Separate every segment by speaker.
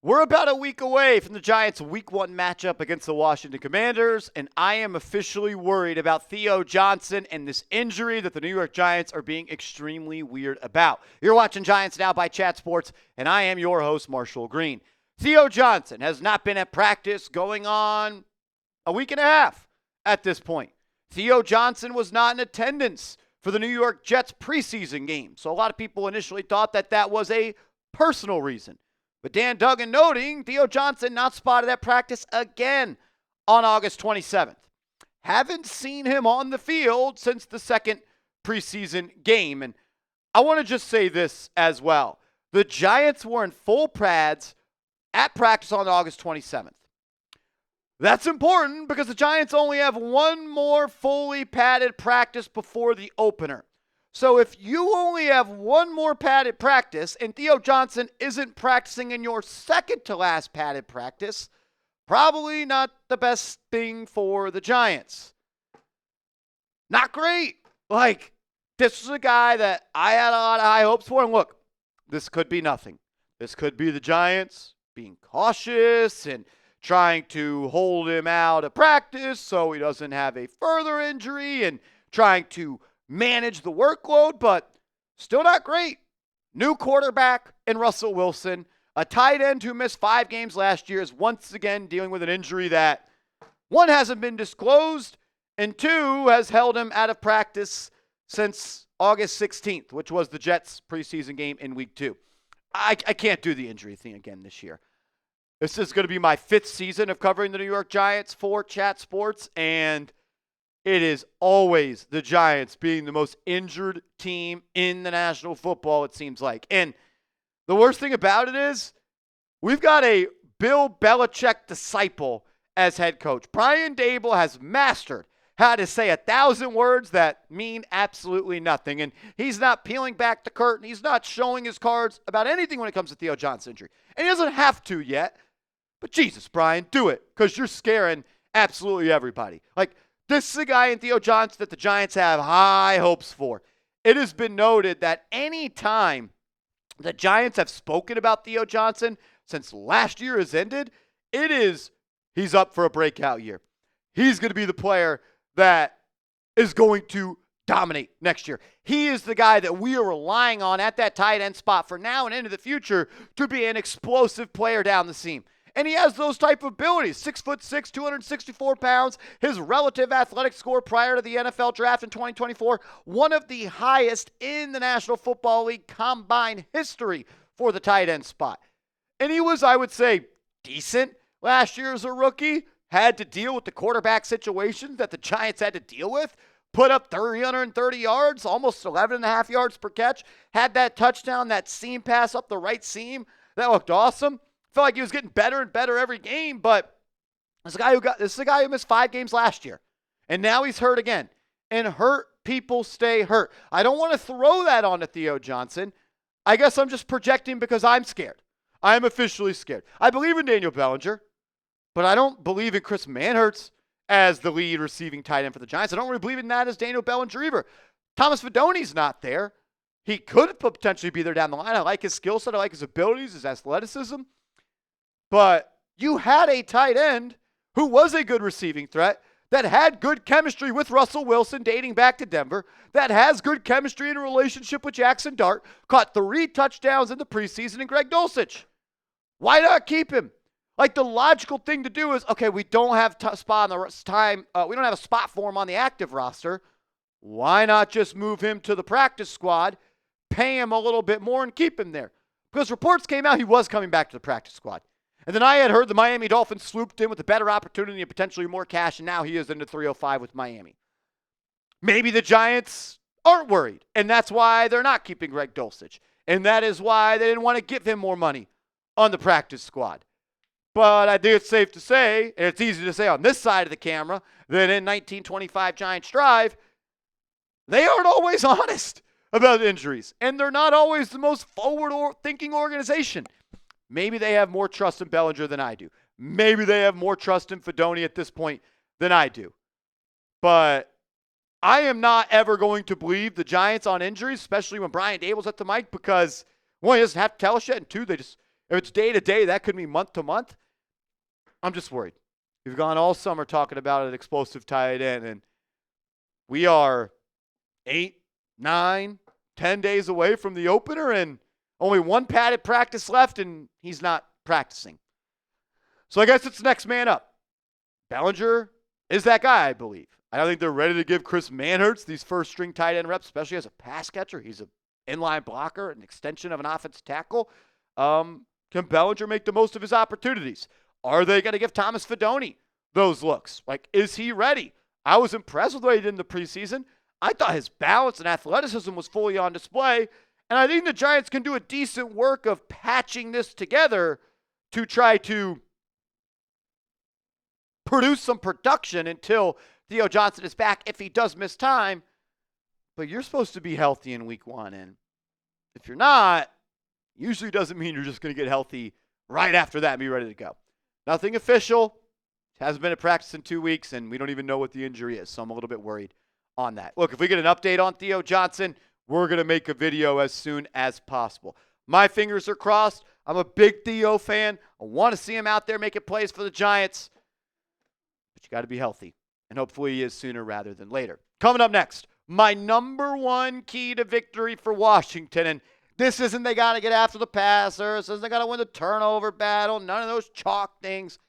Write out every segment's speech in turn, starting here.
Speaker 1: We're about a week away from the Giants' Week 1 matchup against the Washington Commanders, and I am officially worried about Theo Johnson and this injury that the New York Giants are being extremely weird about. You're watching Giants Now by Chat Sports, and I am your host, Marshall Green. Theo Johnson has not been at practice going on a week and a half at this point. Theo Johnson was not in attendance for the New York Jets preseason game, so a lot of people initially thought that that was a personal reason. But Dan Duggan noting Theo Johnson not spotted at practice again on August 27th. Haven't seen him on the field since the second preseason game. And I want to just say this as well. The Giants were in full pads at practice on August 27th. That's important because the Giants only have one more fully padded practice before the opener. So if you only have one more padded practice and Theo Johnson isn't practicing in your second to last padded practice, probably not the best thing for the Giants. Not great. This is a guy that I had a lot of high hopes for. And look, this could be nothing. This could be the Giants being cautious and trying to hold him out of practice so he doesn't have a further injury and trying to manage the workload, but still not great. New quarterback in Russell Wilson, a tight end who missed 5 games last year, is once again dealing with an injury that, one, hasn't been disclosed, and 2, has held him out of practice since August 16th, which was the Jets preseason game in week 2. I can't do the injury thing again this year. This is going to be my 5th season of covering the New York Giants for Chat Sports, and it is always the Giants being the most injured team in the National Football, it seems like. And the worst thing about it is we've got a Bill Belichick disciple as head coach. Brian Daboll has mastered how to say 1,000 words that mean absolutely nothing. And he's not peeling back the curtain. He's not showing his cards about anything when it comes to Theo Johnson injury. And he doesn't have to yet. But Jesus, Brian, do it, because you're scaring absolutely everybody. This is a guy in Theo Johnson that the Giants have high hopes for. It has been noted that any time the Giants have spoken about Theo Johnson since last year has ended, he's up for a breakout year. He's going to be the player that is going to dominate next year. He is the guy that we are relying on at that tight end spot for now and into the future to be an explosive player down the seam. And he has those type of abilities. 6'6", 264 pounds. His relative athletic score prior to the NFL draft in 2024, one of the highest in the National Football League combine history for the tight end spot. And he was, I would say, decent last year as a rookie. Had to deal with the quarterback situations that the Giants had to deal with. Put up 330 yards, almost 11.5 yards per catch. Had that touchdown, that seam pass up the right seam. That looked awesome. Felt like he was getting better and better every game, but this is a guy who missed 5 games last year. And now he's hurt again. And hurt people stay hurt. I don't want to throw that on to Theo Johnson. I guess I'm just projecting because I'm scared. I'm officially scared. I believe in Daniel Bellinger, but I don't believe in Chris Manhertz as the lead receiving tight end for the Giants. I don't really believe in that as Daniel Bellinger either. Thomas Fidoni's not there. He could potentially be there down the line. I like his skill set. I like his abilities, his athleticism. But you had a tight end who was a good receiving threat, that had good chemistry with Russell Wilson dating back to Denver, that has good chemistry in a relationship with Jackson Dart, caught 3 touchdowns in the preseason in Greg Dulcich. Why not keep him? The logical thing to do is, okay, we don't have we don't have a spot for him on the active roster. Why not just move him to the practice squad, pay him a little bit more, and keep him there? Because reports came out he was coming back to the practice squad. And then I had heard the Miami Dolphins swooped in with a better opportunity and potentially more cash, and now he is into 305 with Miami. Maybe the Giants aren't worried, and that's why they're not keeping Greg Dulcich. And that is why they didn't want to give him more money on the practice squad. But I think it's safe to say, and it's easy to say on this side of the camera, that in 1925 Giants Drive, they aren't always honest about injuries. And they're not always the most forward-thinking organization. Maybe they have more trust in Bellinger than I do. Maybe they have more trust in Fidoni at this point than I do. But I am not ever going to believe the Giants on injuries, especially when Brian Daboll's at the mic, because, one, he doesn't have to tell us yet, and 2, If it's day to day, that could mean month to month. I'm just worried. We've gone all summer talking about an explosive tight end, and we are 8, 9, 10 days away from the opener, and only one padded practice left, and he's not practicing. So I guess it's next man up. Bellinger is that guy, I believe. I don't think they're ready to give Chris Manhertz these first-string tight end reps, especially as a pass catcher. He's an inline blocker, an extension of an offensive tackle. Can Bellinger make the most of his opportunities? Are they going to give Thomas Fidone those looks? Like, is he ready? I was impressed with what he did in the preseason. I thought his balance and athleticism was fully on display, and I think the Giants can do a decent work of patching this together to try to produce some production until Theo Johnson is back if he does miss time. But you're supposed to be healthy in week 1, and if you're not, usually doesn't mean you're just going to get healthy right after that and be ready to go. Nothing official. Hasn't been at practice in 2 weeks, and we don't even know what the injury is, so I'm a little bit worried on that. Look, if we get an update on Theo Johnson, we're going to make a video as soon as possible. My fingers are crossed. I'm a big Theo fan. I want to see him out there making plays for the Giants. But you got to be healthy, and hopefully he is sooner rather than later. Coming up next, my number one key to victory for Washington, and this isn't they got to get after the passer. This isn't they got to win the turnover battle. None of those chalk things.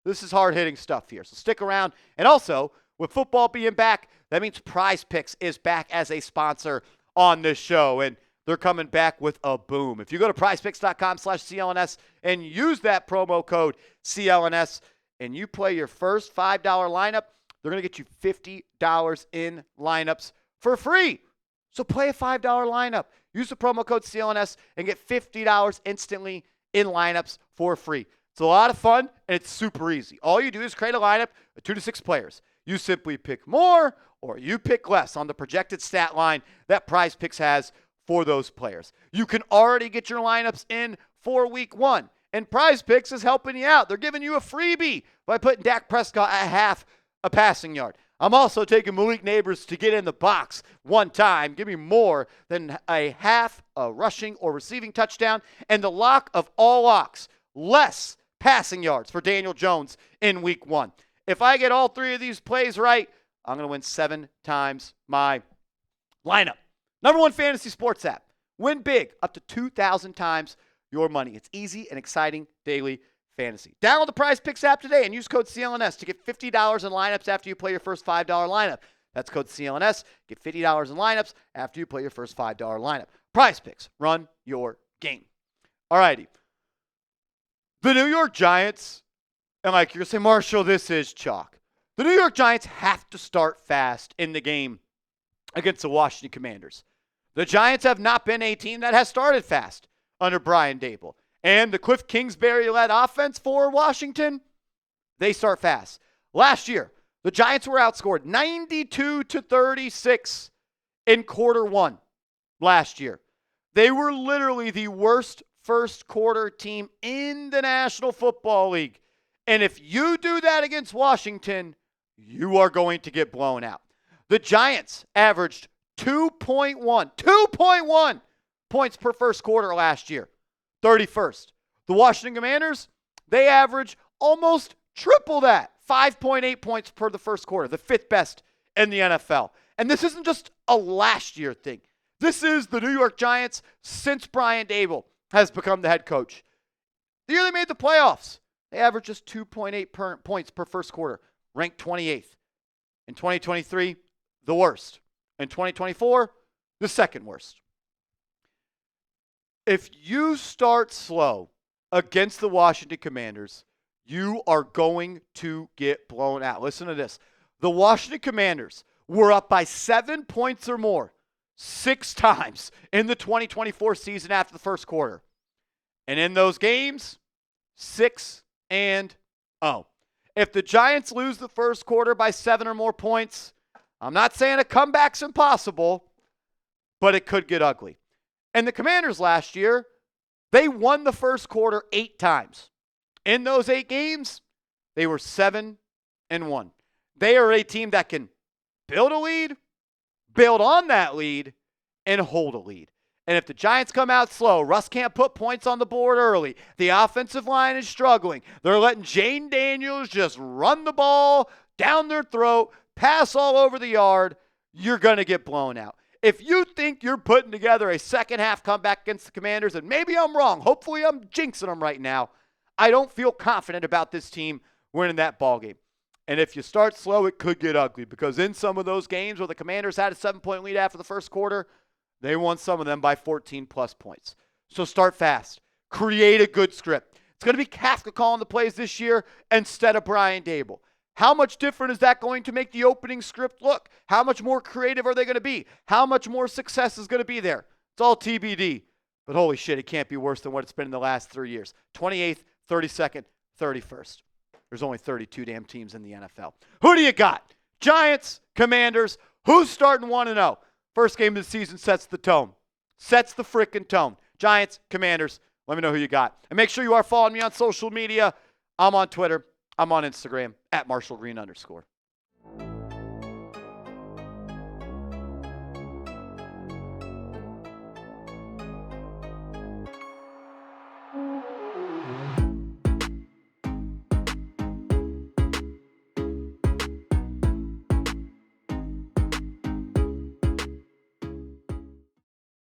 Speaker 1: This is hard-hitting stuff here, so stick around. And also, with football being back, that means PrizePicks is back as a sponsor on this show, and they're coming back with a boom. If you go to prizepicks.com/CLNS and use that promo code CLNS and you play your first $5 lineup, they're going to get you $50 in lineups for free. So play a $5 lineup. Use the promo code CLNS and get $50 instantly in lineups for free. It's a lot of fun, and it's super easy. All you do is create a lineup of 2 to 6 players. You simply pick more or you pick less on the projected stat line that PrizePicks has for those players. You can already get your lineups in for week 1, and PrizePicks is helping you out. They're giving you a freebie by putting Dak Prescott at half a passing yard. I'm also taking Malik Neighbors to get in the box one time. Give me more than a half a rushing or receiving touchdown, and the lock of all locks, less passing yards for Daniel Jones in week 1. If I get all 3 of these plays right, I'm going to win 7 times my lineup. Number 1 fantasy sports app. Win big, up to 2,000 times your money. It's easy and exciting daily fantasy. Download the PrizePicks app today and use code CLNS to get $50 in lineups after you play your first $5 lineup. That's code CLNS. Get $50 in lineups after you play your first $5 lineup. PrizePicks. Run your game. All righty. The New York Giants, and like you're going to say, Marshall, this is chalk. The New York Giants have to start fast in the game against the Washington Commanders. The Giants have not been a team that has started fast under Brian Daboll. And the Cliff Kingsbury-led offense for Washington, they start fast. Last year, the Giants were outscored 92-36 in quarter 1 last year. They were literally the worst first quarter team in the National Football League. And if you do that against Washington, you are going to get blown out. The Giants averaged 2.1 points per first quarter last year, 31st. The Washington Commanders, they average almost triple that, 5.8 points per the first quarter, the 5th best in the NFL. And this isn't just a last year thing. This is the New York Giants since Brian Daboll has become the head coach. The year they made the playoffs, they averaged just 2.8 points per first quarter, ranked 28th. In 2023, the worst. In 2024, the second worst. If you start slow against the Washington Commanders, you are going to get blown out. Listen to this. The Washington Commanders were up by 7 points or more 6 times in the 2024 season after the first quarter. And in those games, 6-0. If the Giants lose the first quarter by 7 or more points, I'm not saying a comeback's impossible, but it could get ugly. And the Commanders last year, they won the first quarter 8 times. In those 8 games, they were 7-1. They are a team that can build a lead, build on that lead, and hold a lead. And if the Giants come out slow, Russ can't put points on the board early, the offensive line is struggling, they're letting Jane Daniels just run the ball down their throat, pass all over the yard, you're going to get blown out. If you think you're putting together a second half comeback against the Commanders, and maybe I'm wrong, hopefully I'm jinxing them right now, I don't feel confident about this team winning that ball game. And if you start slow, it could get ugly, because in some of those games where the Commanders had a 7-point lead after the first quarter, they won some of them by 14-plus points. So start fast. Create a good script. It's going to be Kafka calling the plays this year instead of Brian Dable. How much different is that going to make the opening script look? How much more creative are they going to be? How much more success is going to be there? It's all TBD. But holy shit, it can't be worse than what it's been in the last 3 years. 28th, 32nd, 31st. There's only 32 damn teams in the NFL. Who do you got? Giants, Commanders. Who's starting 1-0? First game of the season sets the tone. Sets the frickin' tone. Giants, Commanders. Let me know who you got. And make sure you are following me on social media. I'm on Twitter. I'm on Instagram, @MarshallGreen_.